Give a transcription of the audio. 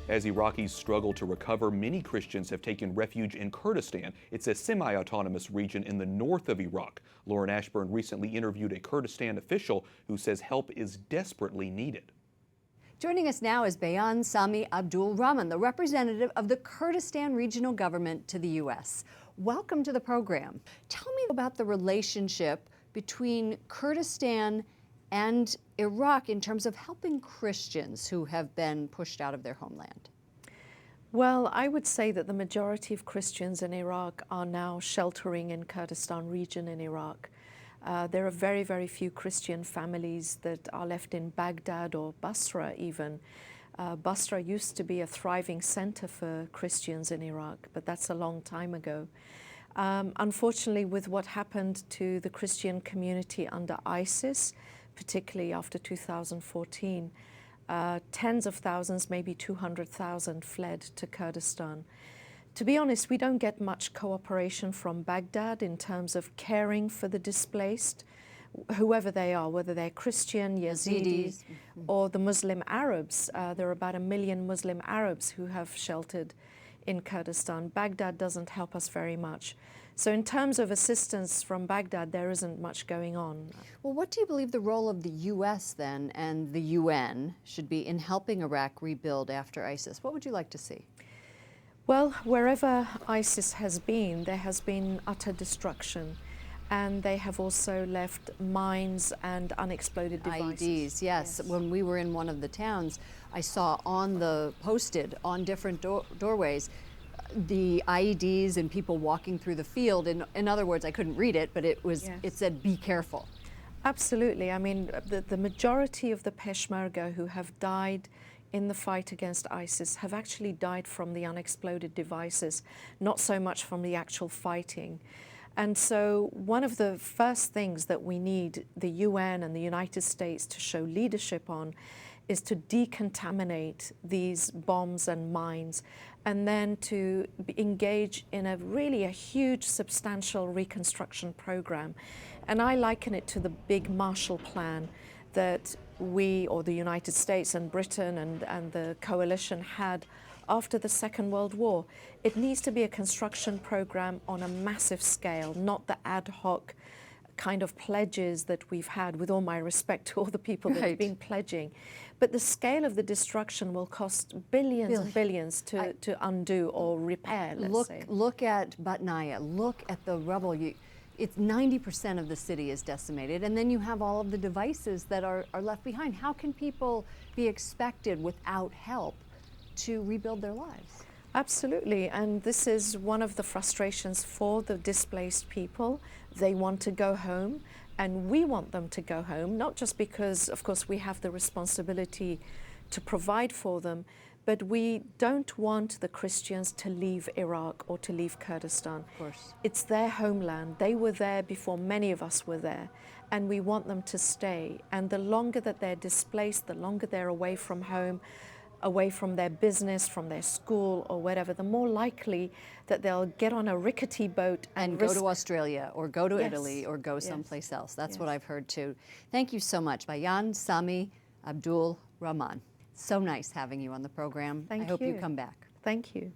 As Iraqis struggle to recover, many Christians have taken refuge in Kurdistan. It's a semi-autonomous region in the north of Iraq. Lauren Ashburn recently interviewed a Kurdistan official who says help is desperately needed. Joining us now is Bayan Sami Abdul Rahman, the representative of the Kurdistan regional government to the U.S. Welcome to the program. Tell me about the relationship between Kurdistan and Iraq in terms of helping Christians who have been pushed out of their homeland. Well, I would say that the majority of Christians in Iraq are now sheltering in Kurdistan region in Iraq. There are very, very few Christian families that are left in Baghdad or Basra even. Basra used to be a thriving center for Christians in Iraq, but that's a long time ago. Unfortunately, with what happened to the Christian community under ISIS, particularly after 2014, tens of thousands, maybe 200,000 fled to Kurdistan. To be honest, we don't get much cooperation from Baghdad in terms of caring for the displaced, whoever they are, whether they're Christian, Yazidis, or the Muslim Arabs. There are about 1 million Muslim Arabs who have sheltered in Kurdistan. Baghdad doesn't help us very much. So in terms of assistance from Baghdad, there isn't much going on. Well, what do you believe the role of the U.S. then and the UN should be in helping Iraq rebuild after ISIS? What would you like to see? Well, wherever ISIS has been, there has been utter destruction. And they have also left mines and unexploded devices. IEDs, yes. When we were in one of the towns, I saw posted on different doorways, the IEDs and people walking through the field. In other words, I couldn't read it, but it said, be careful. Absolutely. I mean, the majority of the Peshmerga who have died in the fight against ISIS have actually died from the unexploded devices, not so much from the actual fighting. And so one of the first things that we need the UN and the United States to show leadership on is to decontaminate these bombs and mines, and then to engage in a huge, substantial reconstruction program. And I liken it to the big Marshall Plan that we, or the United States and Britain and the coalition had after the Second World War. It needs to be a construction program on a massive scale, not the ad hoc kind of pledges that we've had, with all my respect to all the people that have been pledging. But the scale of the destruction will cost billions and billions to undo or repair, let's say. Look at Batnaya, look at the rubble. It's 90% of the city is decimated, and then you have all of the devices that are left behind. How can people be expected without help to rebuild their lives? Absolutely, and this is one of the frustrations for the displaced people. They want to go home, and we want them to go home, not just because, of course, we have the responsibility to provide for them, but we don't want the Christians to leave Iraq or to leave Kurdistan. Of course. It's their homeland. They were there before many of us were there, and we want them to stay. And the longer that they're displaced, the longer they're away from home, away from their business, from their school or whatever, the more likely that they'll get on a rickety boat and go to Australia or go to Italy or go someplace else. That's what I've heard too. Thank you so much, Bayan Sami Abdul Rahman. So nice having you on the program. Thank you. I hope you come back. Thank you.